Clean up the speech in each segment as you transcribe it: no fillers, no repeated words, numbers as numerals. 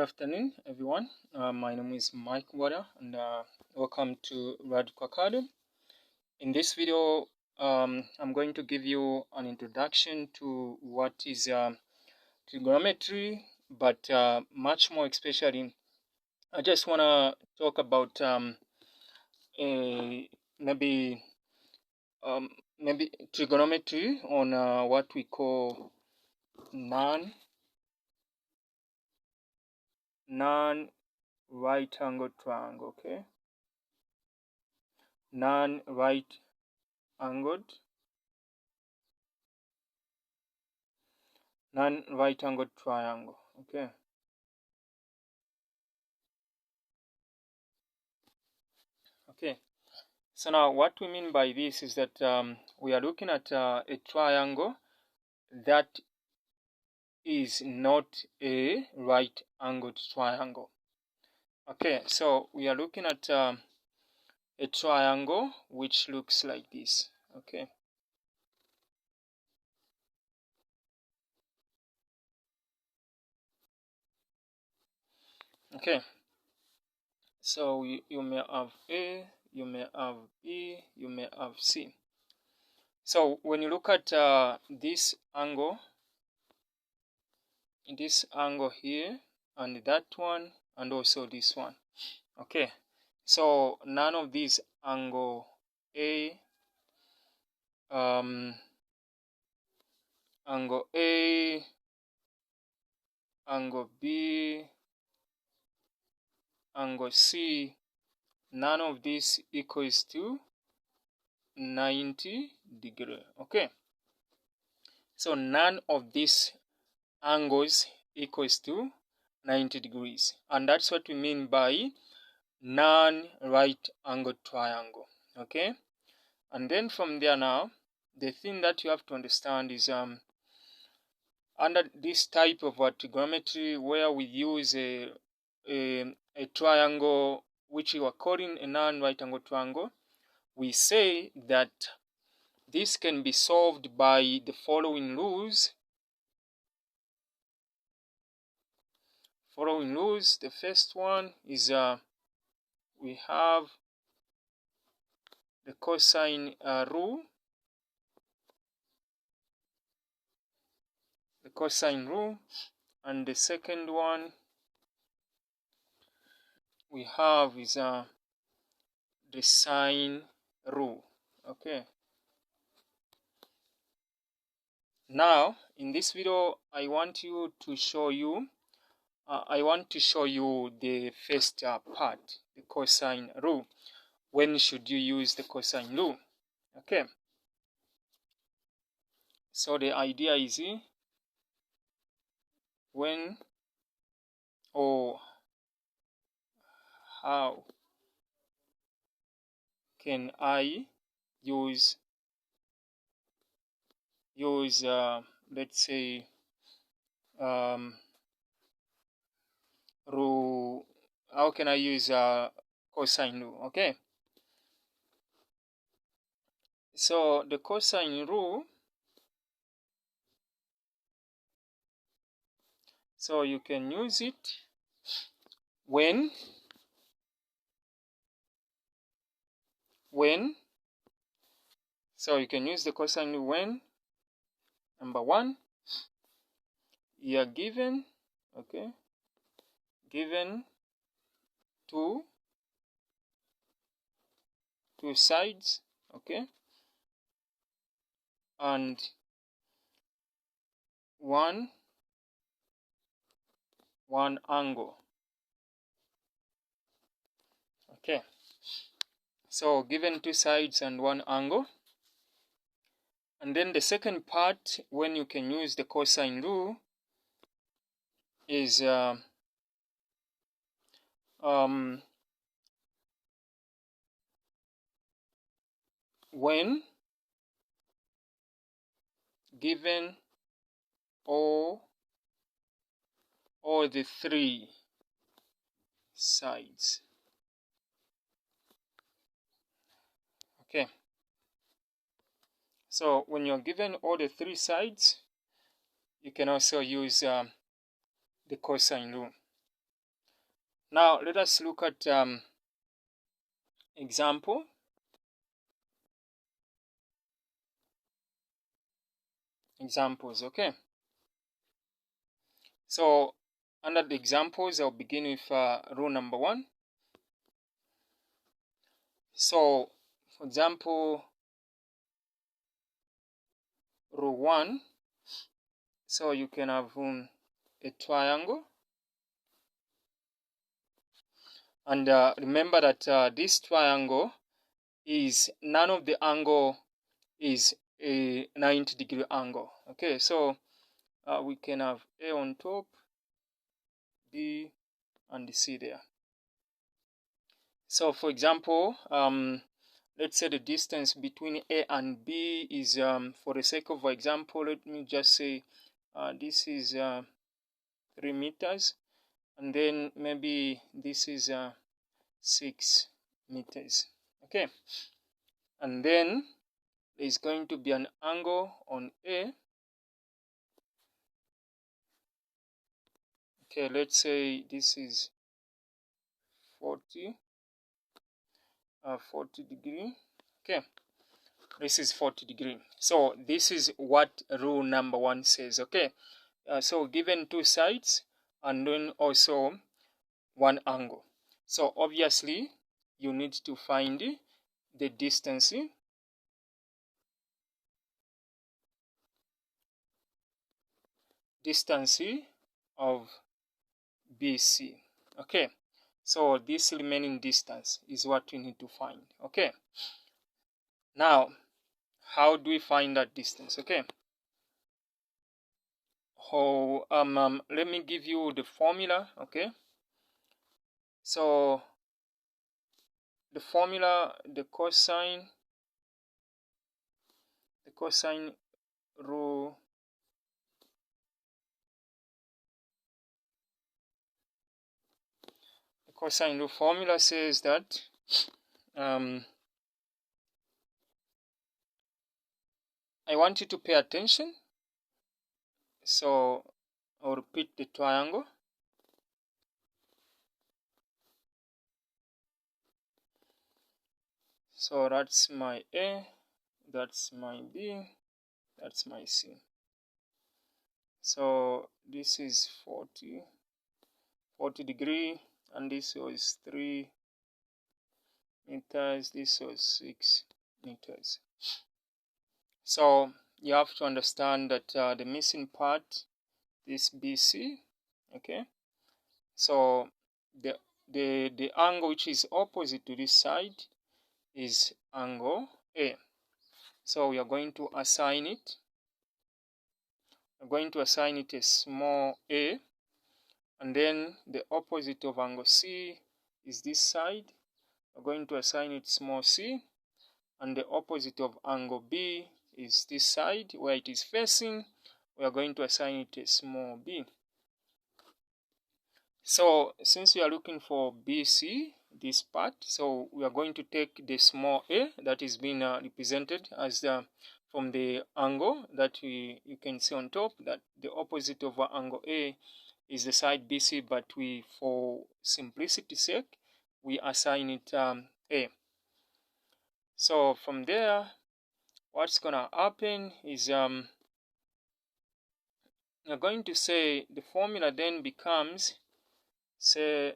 afternoon, everyone. My name is Mike Wada, and welcome to Radical Academy. In this video, I'm going to give you an introduction to what is trigonometry, but much more especially, I just want to talk about maybe trigonometry on what we call non-right angled triangle. Okay, non-right angled triangle. Okay, so now what we mean by this is that we are looking at a triangle that is not a right angled triangle. Okay, so we are looking at a triangle which looks like this. Okay, so you may have A, you may have B, you may have C. So when you look at this angle here, and that one, and also this one. Okay, so none of these angle A, angle B, angle C, none of this equals to 90 degree. Okay, so none of these angles equals to 90 degrees, and that's what we mean by non-right angled triangle. Okay, and then from there, now the thing that you have to understand is under this type of trigonometry, where we use a triangle which we are calling a non-right angled triangle, we say that this can be solved by the following rules. The first one is we have the cosine rule. And the second one we have is the sine rule. Okay, now in this video I want to show you the first part, the cosine rule. When should you use the cosine rule? Okay, so the idea is when or how can I use let's say rule, how can I use cosine rule? Okay, so the cosine rule, so you can use it when so you can use the cosine rule when, number one, you are given two sides, and one angle. Okay, so given two sides and one angle. And then the second part, when you can use the cosine rule, is when given all the three sides. Okay, so when you're given all the three sides, you can also use the cosine rule. Now let us look at examples. Okay, so under the examples, I'll begin with rule number 1. So for example, rule 1, so you can have a triangle, and remember that this triangle is none of the angle is a 90-degree angle. Okay, so we can have A on top, B, and C there. So for example, let's say the distance between A and B is, for the sake of example, let me just say this is 3 meters, and then maybe this is 6 meters. Okay, and then there's going to be an angle on A. Okay, let's say this is 40 degree. Okay, this is 40 degree. So this is what rule number 1 says. Okay, so given 2 sides and then also 1 angle, so obviously you need to find the distance of BC. Okay, so this remaining distance is what we need to find. Okay, now how do we find that distance? Okay, let me give you the formula. Okay, so the formula, the cosine rule, formula says that I want you to pay attention. So I'll repeat the triangle. So that's my A, that's my B, that's my C. So this is 40 degree, and this was 3 meters, this was 6 meters. So you have to understand that the missing part is BC. Okay, so the angle which is opposite to this side is angle A. So we are going to assign it. We're going to assign it a small a, and then the opposite of angle C is this side. We're going to assign it small c, and the opposite of angle B is this side where it is facing. We are going to assign it a small b. So since we are looking for BC, this part, so we are going to take the small a that is being represented as from the angle that you can see on top, that the opposite of angle A is the side BC, but we, for simplicity's sake, we assign it A. So from there, what's gonna happen is we're going to say the formula then becomes, say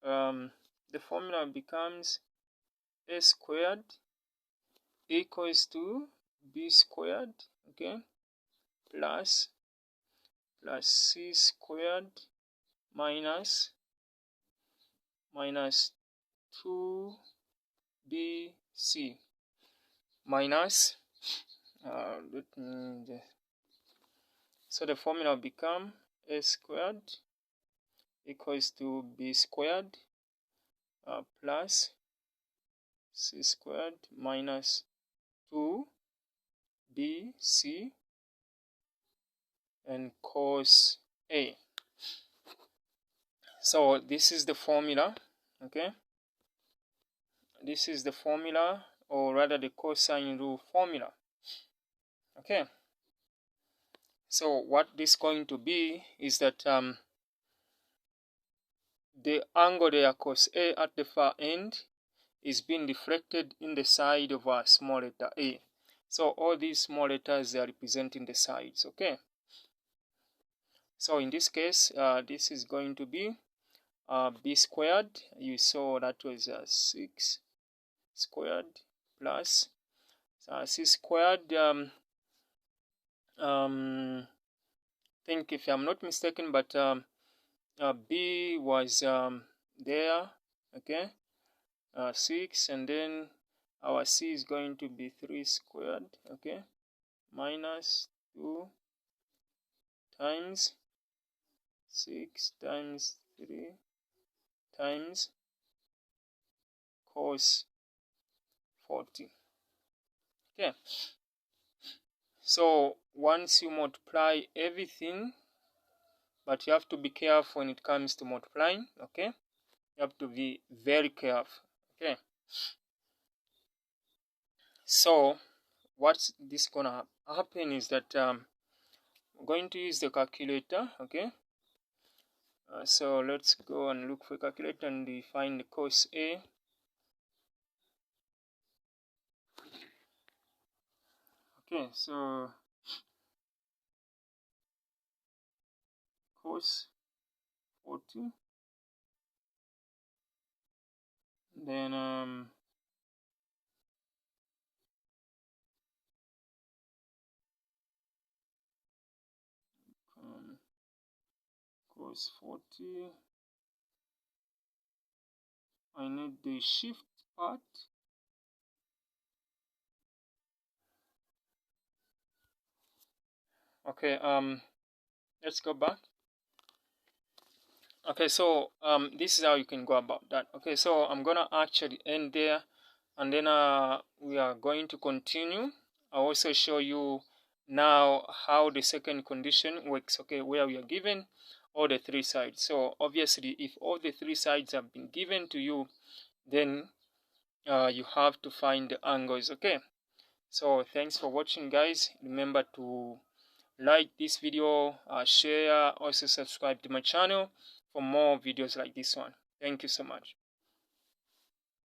the formula becomes a squared equals to b squared, okay, plus c squared minus 2bc minus so the formula will become a squared equals to b squared plus c squared minus 2bc and cos A. So this is the formula, okay? This is the formula, or rather the cosine rule formula, okay? So what this is going to be is that the angle there, cos A at the far end, is being reflected in the side of our small letter A. So all these small letters, they are representing the sides. Okay. So in this case, this is going to be b squared. You saw that was 6 squared plus c squared. Think if I'm not mistaken, but b was there. Okay, 6, and then our c is going to be 3 squared. Okay, minus 2 times 6 times 3 times cos 40. Okay, so once you multiply everything, but you have to be careful when it comes to multiplying. Okay, you have to be very careful. Okay, so what's this gonna happen is that I'm going to use the calculator. Okay, so let's go and look for a calculator and find the cos A. Okay, so cos 40, then cos 40, I need the shift part. Okay, let's go back. Okay, so this is how you can go about that. Okay, so I'm gonna actually end there, and then we are going to continue. I'll also show you now how the second condition works. Okay, where we are given all the three sides. So obviously, if all the three sides have been given to you, then you have to find the angles. Okay, so thanks for watching, guys. Remember to like this video, share, also subscribe to my channel for more videos like this one. Thank you so much.